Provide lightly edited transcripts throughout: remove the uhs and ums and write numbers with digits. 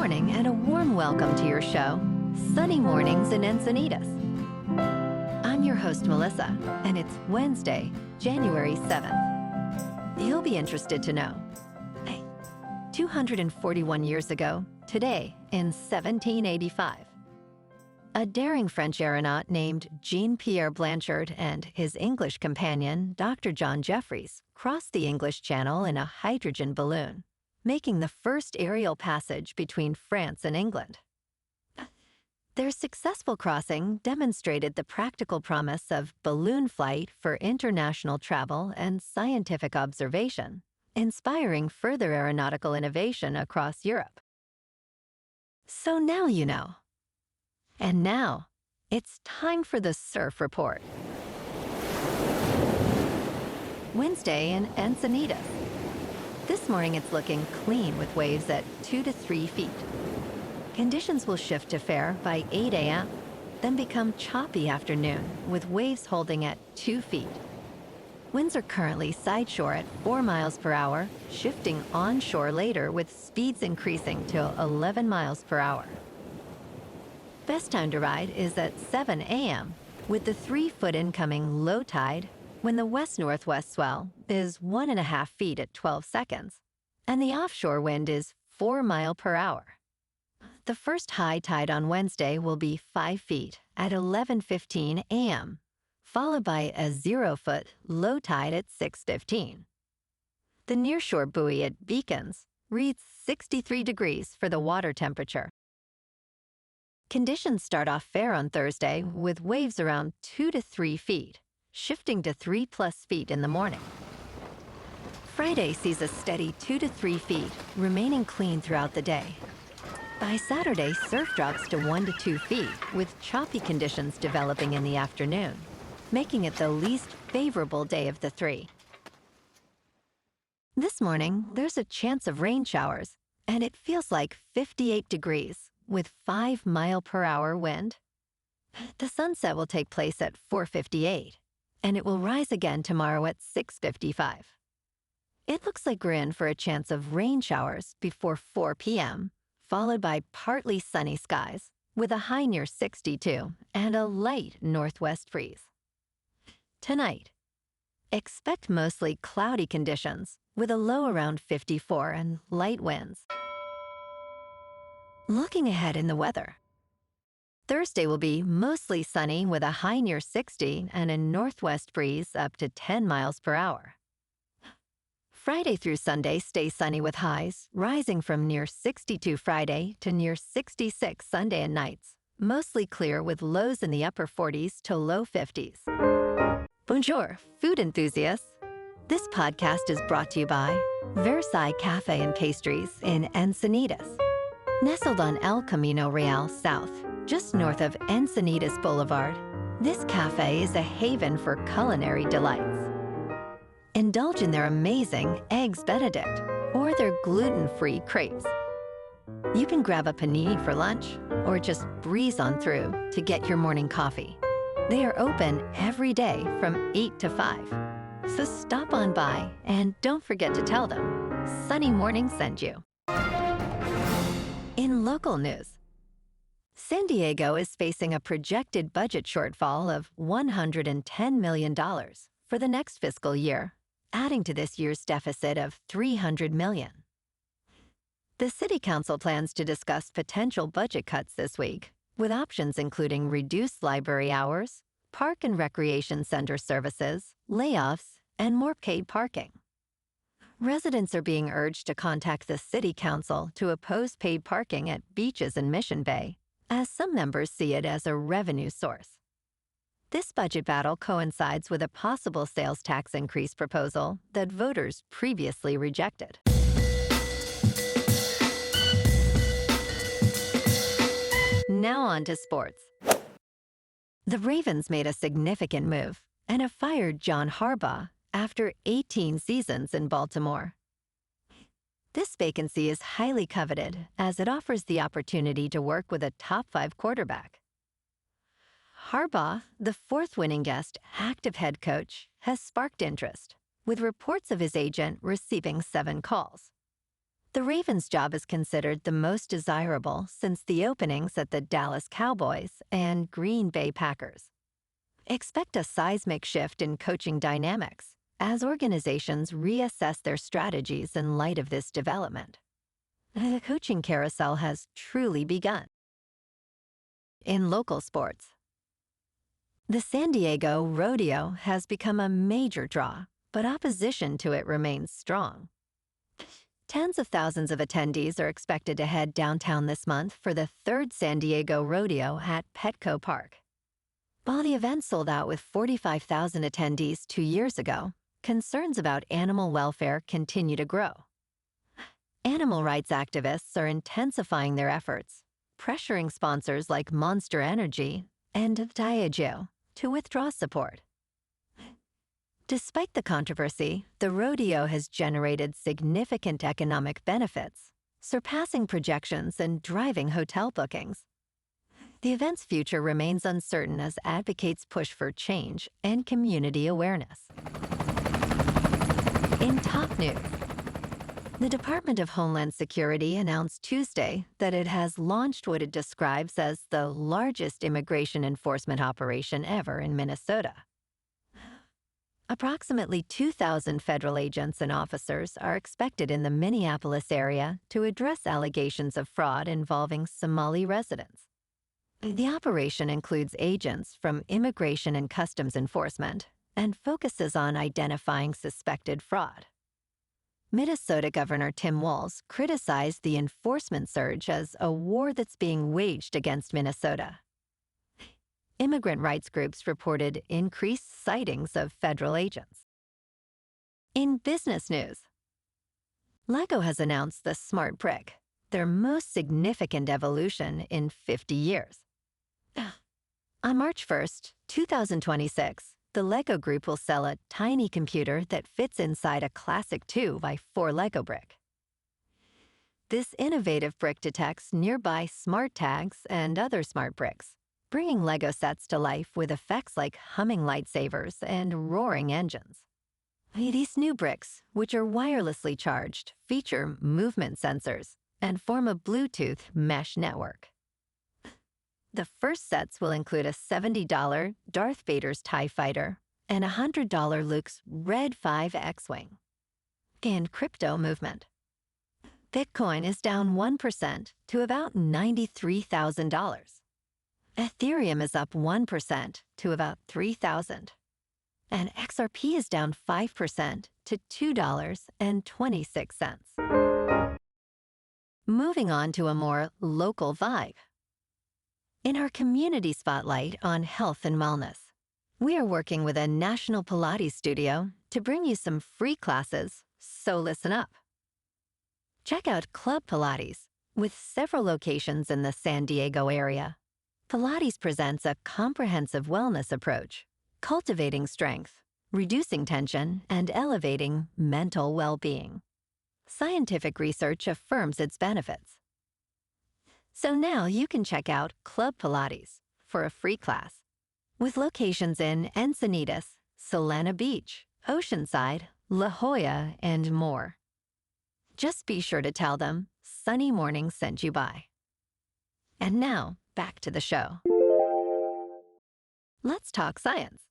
morning and a warm welcome to your show, Sunny Mornings in Encinitas. I'm your host, Melissa, and it's Wednesday, January 7th. You'll be interested to know. 241 years ago, today, in 1785, a daring French aeronaut named Jean-Pierre Blanchard and his English companion, Dr. John Jeffries, crossed the English Channel in a hydrogen balloon, making the first aerial passage between France and England. Their successful crossing demonstrated the practical promise of balloon flight for international travel and scientific observation, inspiring further aeronautical innovation across Europe. So now you know. And now, it's time for the Surf Report. Wednesday in Encinitas. This morning it's looking clean with waves at 2 to 3 feet. Conditions will shift to fair by 8 a.m., then become choppy afternoon with waves holding at 2 feet. Winds are currently sideshore at 4 miles per hour, shifting onshore later with speeds increasing to 11 miles per hour. Best time to ride is at 7 a.m. with the 3-foot incoming low tide when the west-northwest swell is 1.5 feet at 12 seconds and the offshore wind is 4 miles per hour. The first high tide on Wednesday will be 5 feet at 11:15 a.m., followed by a 0-foot low tide at 6:15. The nearshore buoy at Beacons reads 63 degrees for the water temperature. Conditions start off fair on Thursday with waves around 2 to 3 feet, shifting to 3+ feet in the morning. Friday sees a steady 2 to 3 feet, remaining clean throughout the day. By Saturday, surf drops to 1 to 2 feet, with choppy conditions developing in the afternoon, making it the least favorable day of the 3. This morning, there's a chance of rain showers, and it feels like 58 degrees, with 5 mile per hour wind. The sunset will take place at 4:58, and it will rise again tomorrow at 6:55. It looks like we're in for a chance of rain showers before 4 p.m., followed by partly sunny skies, with a high near 62 and a light northwest breeze. Tonight, expect mostly cloudy conditions, with a low around 54 and light winds. Looking ahead in the weather. Thursday will be mostly sunny with a high near 60 and a northwest breeze up to 10 miles per hour. Friday through Sunday stay sunny with highs, rising from near 62 Friday to near 66 Sunday and nights, mostly clear with lows in the upper 40s to low 50s. Bonjour, food enthusiasts. This podcast is brought to you by Versailles Cafe and Pastries in Encinitas. Nestled on El Camino Real South, just north of Encinitas Boulevard, this cafe is a haven for culinary delights. Indulge in their amazing Eggs Benedict or their gluten-free crepes. You can grab a panini for lunch or just breeze on through to get your morning coffee. They are open every day from 8 to 5. So stop on by and don't forget to tell them Sunny Morning sent you. In local news, San Diego is facing a projected budget shortfall of $110 million for the next fiscal year, adding to this year's deficit of $300 million. The City Council plans to discuss potential budget cuts this week, with options including reduced library hours, park and recreation center services, layoffs, and more paid parking. Residents are being urged to contact the City Council to oppose paid parking at beaches in Mission Bay, as some members see it as a revenue source. This budget battle coincides with a possible sales tax increase proposal that voters previously rejected. Now on to sports. The Ravens made a significant move and have fired John Harbaugh after 18 seasons in Baltimore. This vacancy is highly coveted as it offers the opportunity to work with a top 5 quarterback. Harbaugh, the 4th winning guest active head coach, has sparked interest, with reports of his agent receiving 7 calls. The Ravens job is considered the most desirable since the openings at the Dallas Cowboys and Green Bay Packers. Expect a seismic shift in coaching dynamics as organizations reassess their strategies in light of this development. The coaching carousel has truly begun. In local sports, the San Diego Rodeo has become a major draw, but opposition to it remains strong. Tens of thousands of attendees are expected to head downtown this month for the third San Diego Rodeo at Petco Park. While the event sold out with 45,000 attendees 2 years ago, concerns about animal welfare continue to grow. Animal rights activists are intensifying their efforts, pressuring sponsors like Monster Energy and Diageo to withdraw support. Despite the controversy, the rodeo has generated significant economic benefits, surpassing projections and driving hotel bookings. The event's future remains uncertain as advocates push for change and community awareness. In top news, the Department of Homeland Security announced Tuesday that it has launched what it describes as the largest immigration enforcement operation ever in Minnesota. Approximately 2,000 federal agents and officers are expected in the Minneapolis area to address allegations of fraud involving Somali residents. The operation includes agents from Immigration and Customs Enforcement and focuses on identifying suspected fraud. Minnesota Governor Tim Walz criticized the enforcement surge as a war that's being waged against Minnesota. Immigrant rights groups reported increased sightings of federal agents. In business news, LEGO has announced the Smart Brick, their most significant evolution in 50 years. On March 1st, 2026, the LEGO Group will sell a tiny computer that fits inside a classic 2x4 LEGO brick. This innovative brick detects nearby smart tags and other smart bricks, bringing LEGO sets to life with effects like humming lightsabers and roaring engines. These new bricks, which are wirelessly charged, feature movement sensors and form a Bluetooth mesh network. The first sets will include a $70 Darth Vader's TIE Fighter and a $100 Luke's Red 5 X-Wing. And crypto movement. Bitcoin is down 1% to about $93,000. Ethereum is up 1% to about $3,000. And XRP is down 5% to $2.26. Moving on to a more local vibe. In our community spotlight on health and wellness, we are working with a national Pilates studio to bring you some free classes, so listen up. Check out Club Pilates, with several locations in the San Diego area. Pilates presents a comprehensive wellness approach, cultivating strength, reducing tension, and elevating mental well-being. Scientific research affirms its benefits. So now you can check out Club Pilates for a free class, with locations in Encinitas, Solana Beach, Oceanside, La Jolla, and more. Just be sure to tell them Sunny Morning sent you by. And now, back to the show. Let's talk science.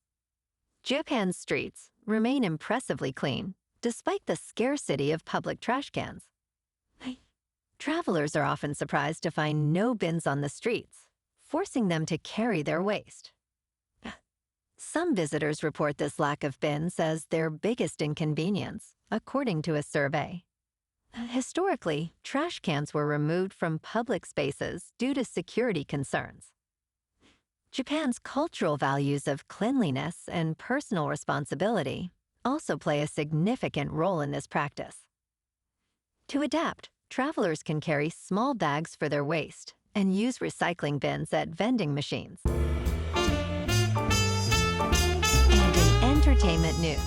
Japan's streets remain impressively clean despite the scarcity of public trash cans. Travelers are often surprised to find no bins on the streets, forcing them to carry their waste. Some visitors report this lack of bins as their biggest inconvenience, according to a survey. Historically, trash cans were removed from public spaces due to security concerns. Japan's cultural values of cleanliness and personal responsibility also play a significant role in this practice. To adapt, travelers can carry small bags for their waste and use recycling bins at vending machines. And in entertainment news,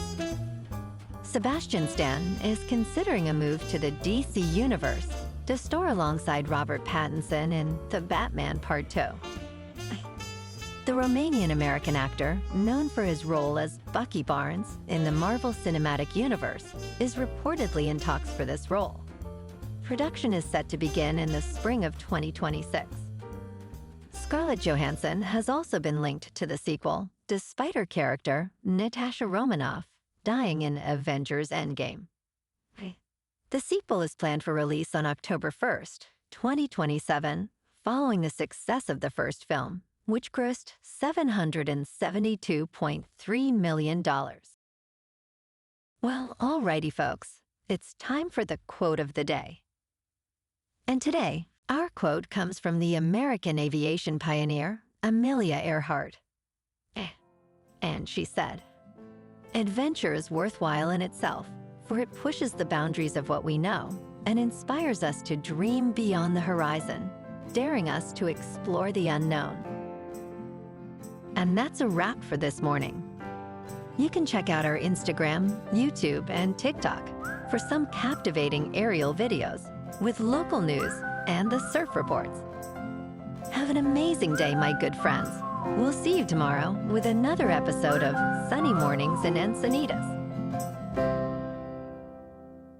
Sebastian Stan is considering a move to the DC universe to star alongside Robert Pattinson in The Batman Part 2. The Romanian-American actor, known for his role as Bucky Barnes in the Marvel Cinematic Universe, is reportedly in talks for this role. Production is set to begin in the spring of 2026. Scarlett Johansson has also been linked to the sequel, despite her character, Natasha Romanoff, dying in Avengers Endgame. The sequel is planned for release on October 1st, 2027, following the success of the first film, which grossed $772.3 million. Well, alrighty, folks, it's time for the quote of the day. And today, our quote comes from the American aviation pioneer, Amelia Earhart. And she said, "Adventure is worthwhile in itself, for it pushes the boundaries of what we know and inspires us to dream beyond the horizon, daring us to explore the unknown." And that's a wrap for this morning. You can check out our Instagram, YouTube, and TikTok for some captivating aerial videos with local news and the surf reports. Have an amazing day, my good friends. We'll see you tomorrow with another episode of Sunny Mornings in Encinitas.